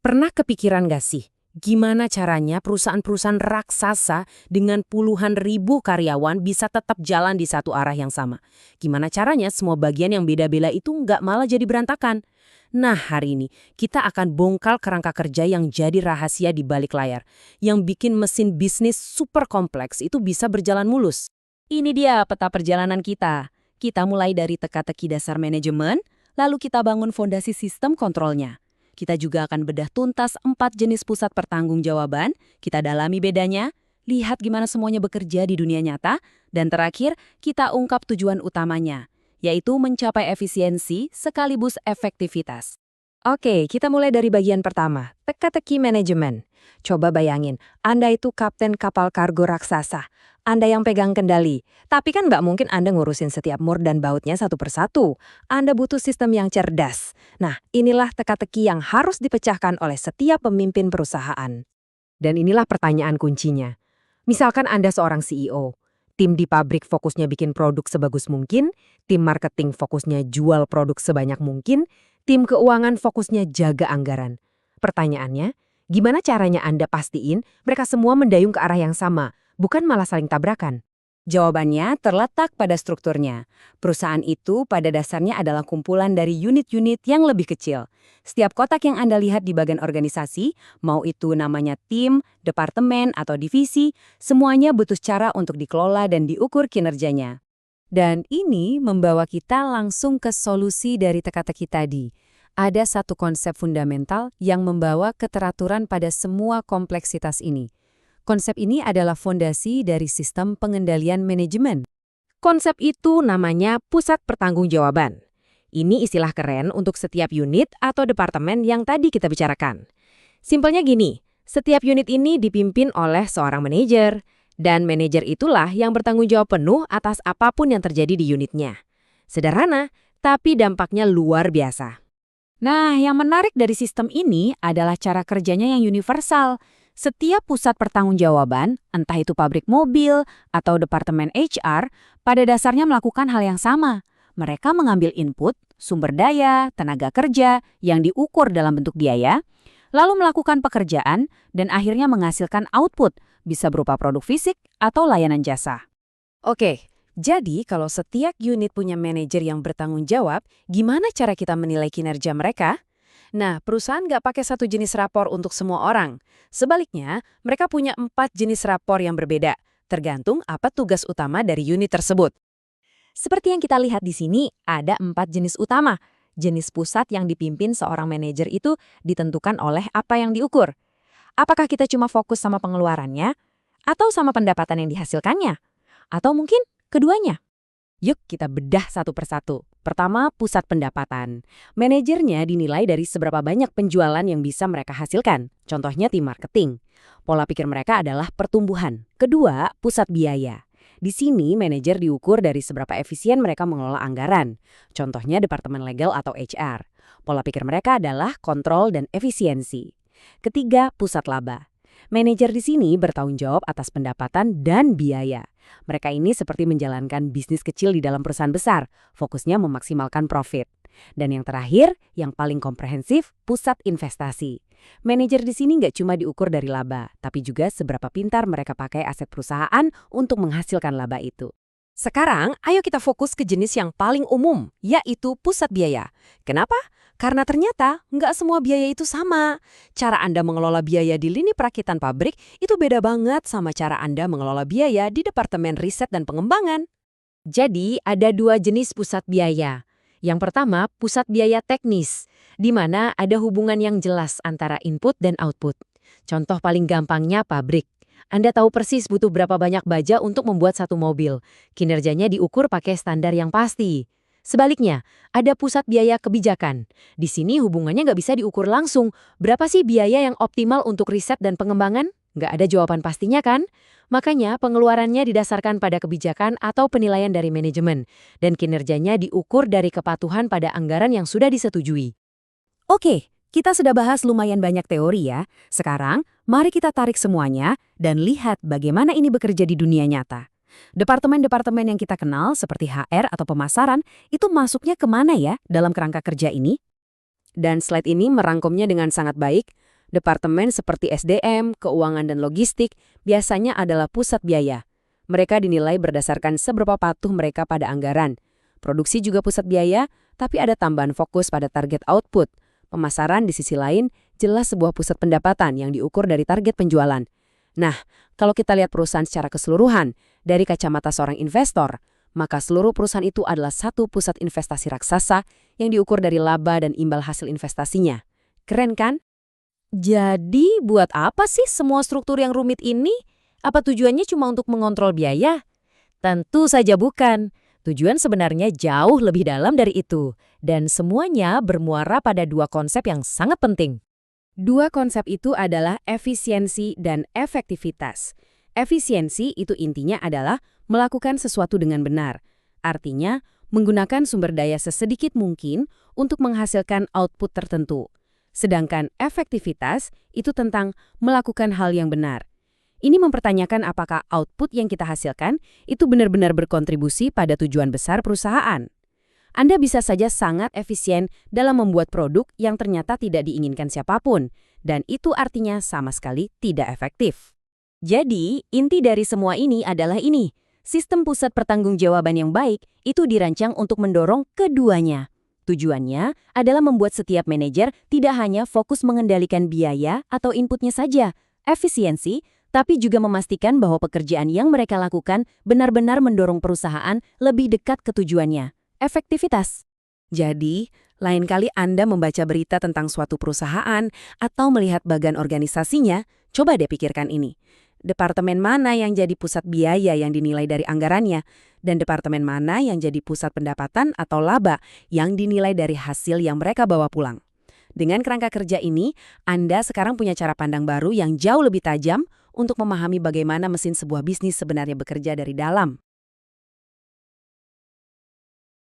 Pernah kepikiran gak sih, gimana caranya perusahaan-perusahaan raksasa dengan puluhan ribu karyawan bisa tetap jalan di satu arah yang sama? Gimana caranya semua bagian yang beda-beda itu nggak malah jadi berantakan? Nah, hari ini kita akan bongkar kerangka kerja yang jadi rahasia di balik layar, yang bikin mesin bisnis super kompleks itu bisa berjalan mulus. Ini dia peta perjalanan kita. Kita mulai dari teka-teki dasar manajemen, lalu kita bangun fondasi sistem kontrolnya. Kita juga akan bedah tuntas 4 jenis pusat pertanggungjawaban, kita dalami bedanya, lihat gimana semuanya bekerja di dunia nyata, dan terakhir, kita ungkap tujuan utamanya, yaitu mencapai efisiensi sekaligus efektivitas. Oke, kita mulai dari bagian pertama, teka-teki manajemen. Coba bayangin, Anda itu kapten kapal kargo raksasa. Anda yang pegang kendali. Tapi kan nggak mungkin Anda ngurusin setiap mur dan bautnya satu persatu. Anda butuh sistem yang cerdas. Nah, inilah teka-teki yang harus dipecahkan oleh setiap pemimpin perusahaan. Dan inilah pertanyaan kuncinya. Misalkan Anda seorang CEO. Tim di pabrik fokusnya bikin produk sebagus mungkin, tim marketing fokusnya jual produk sebanyak mungkin, tim keuangan fokusnya jaga anggaran. Pertanyaannya, gimana caranya Anda pastiin mereka semua mendayung ke arah yang sama, bukan malah saling tabrakan? Jawabannya terletak pada strukturnya. Perusahaan itu pada dasarnya adalah kumpulan dari unit-unit yang lebih kecil. Setiap kotak yang Anda lihat di bagian organisasi, mau itu namanya tim, departemen, atau divisi, semuanya butuh cara untuk dikelola dan diukur kinerjanya. Dan ini membawa kita langsung ke solusi dari teka-teki tadi. Ada satu konsep fundamental yang membawa keteraturan pada semua kompleksitas ini. Konsep ini adalah fondasi dari sistem pengendalian manajemen. Konsep itu namanya pusat pertanggungjawaban. Ini istilah keren untuk setiap unit atau departemen yang tadi kita bicarakan. Simpelnya gini, setiap unit ini dipimpin oleh seorang manajer, dan manajer itulah yang bertanggung jawab penuh atas apapun yang terjadi di unitnya. Sederhana, tapi dampaknya luar biasa. Nah, yang menarik dari sistem ini adalah cara kerjanya yang universal. Setiap pusat pertanggungjawaban, entah itu pabrik mobil atau departemen HR, pada dasarnya melakukan hal yang sama. Mereka mengambil input, sumber daya, tenaga kerja yang diukur dalam bentuk biaya, lalu melakukan pekerjaan dan akhirnya menghasilkan output, bisa berupa produk fisik atau layanan jasa. Oke, jadi kalau setiap unit punya manajer yang bertanggung jawab, gimana cara kita menilai kinerja mereka? Nah, perusahaan nggak pakai satu jenis rapor untuk semua orang. Sebaliknya, mereka punya 4 jenis rapor yang berbeda, tergantung apa tugas utama dari unit tersebut. Seperti yang kita lihat di sini, ada 4 jenis utama. Jenis pusat yang dipimpin seorang manajer itu ditentukan oleh apa yang diukur. Apakah kita cuma fokus sama pengeluarannya, atau sama pendapatan yang dihasilkannya? Atau mungkin keduanya? Yuk kita bedah satu persatu. Pertama, pusat pendapatan. Manajernya dinilai dari seberapa banyak penjualan yang bisa mereka hasilkan. Contohnya tim marketing. Pola pikir mereka adalah pertumbuhan. Kedua, pusat biaya. Di sini manajer diukur dari seberapa efisien mereka mengelola anggaran. Contohnya departemen legal atau HR. Pola pikir mereka adalah kontrol dan efisiensi. Ketiga, pusat laba. Manajer di sini bertanggung jawab atas pendapatan dan biaya. Mereka ini seperti menjalankan bisnis kecil di dalam perusahaan besar, fokusnya memaksimalkan profit. Dan yang terakhir, yang paling komprehensif, pusat investasi. Manajer di sini nggak cuma diukur dari laba, tapi juga seberapa pintar mereka pakai aset perusahaan untuk menghasilkan laba itu. Sekarang, ayo kita fokus ke jenis yang paling umum, yaitu pusat biaya. Kenapa? Karena ternyata nggak semua biaya itu sama. Cara Anda mengelola biaya di lini perakitan pabrik itu beda banget sama cara Anda mengelola biaya di Departemen Riset dan Pengembangan. Jadi, ada 2 jenis pusat biaya. Yang pertama, pusat biaya teknis, di mana ada hubungan yang jelas antara input dan output. Contoh paling gampangnya pabrik. Anda tahu persis butuh berapa banyak baja untuk membuat satu mobil. Kinerjanya diukur pakai standar yang pasti. Sebaliknya, ada pusat biaya kebijakan. Di sini hubungannya nggak bisa diukur langsung. Berapa sih biaya yang optimal untuk riset dan pengembangan? Nggak ada jawaban pastinya kan? Makanya pengeluarannya didasarkan pada kebijakan atau penilaian dari manajemen. Dan kinerjanya diukur dari kepatuhan pada anggaran yang sudah disetujui. Oke, kita sudah bahas lumayan banyak teori ya. Sekarang, mari kita tarik semuanya dan lihat bagaimana ini bekerja di dunia nyata. Departemen-departemen yang kita kenal seperti HR atau pemasaran itu masuknya kemana ya dalam kerangka kerja ini? Dan slide ini merangkumnya dengan sangat baik. Departemen seperti SDM, keuangan dan logistik biasanya adalah pusat biaya. Mereka dinilai berdasarkan seberapa patuh mereka pada anggaran. Produksi juga pusat biaya, tapi ada tambahan fokus pada target output. Pemasaran di sisi lain jelas sebuah pusat pendapatan yang diukur dari target penjualan. Nah, kalau kita lihat perusahaan secara keseluruhan, dari kacamata seorang investor, maka seluruh perusahaan itu adalah satu pusat investasi raksasa yang diukur dari laba dan imbal hasil investasinya. Keren kan? Jadi, buat apa sih semua struktur yang rumit ini? Apa tujuannya cuma untuk mengontrol biaya? Tentu saja bukan. Tujuan sebenarnya jauh lebih dalam dari itu. Dan semuanya bermuara pada dua konsep yang sangat penting. Dua konsep itu adalah efisiensi dan efektivitas. Efisiensi itu intinya adalah melakukan sesuatu dengan benar. Artinya, menggunakan sumber daya sesedikit mungkin untuk menghasilkan output tertentu. Sedangkan efektivitas itu tentang melakukan hal yang benar. Ini mempertanyakan apakah output yang kita hasilkan itu benar-benar berkontribusi pada tujuan besar perusahaan. Anda bisa saja sangat efisien dalam membuat produk yang ternyata tidak diinginkan siapapun, dan itu artinya sama sekali tidak efektif. Jadi, inti dari semua ini adalah ini. Sistem pusat pertanggungjawaban yang baik itu dirancang untuk mendorong keduanya. Tujuannya adalah membuat setiap manajer tidak hanya fokus mengendalikan biaya atau inputnya saja, efisiensi, tapi juga memastikan bahwa pekerjaan yang mereka lakukan benar-benar mendorong perusahaan lebih dekat ke tujuannya. Efektivitas. Jadi, lain kali Anda membaca berita tentang suatu perusahaan atau melihat bagian organisasinya, coba deh pikirkan ini. Departemen mana yang jadi pusat biaya yang dinilai dari anggarannya, dan departemen mana yang jadi pusat pendapatan atau laba yang dinilai dari hasil yang mereka bawa pulang. Dengan kerangka kerja ini, Anda sekarang punya cara pandang baru yang jauh lebih tajam untuk memahami bagaimana mesin sebuah bisnis sebenarnya bekerja dari dalam.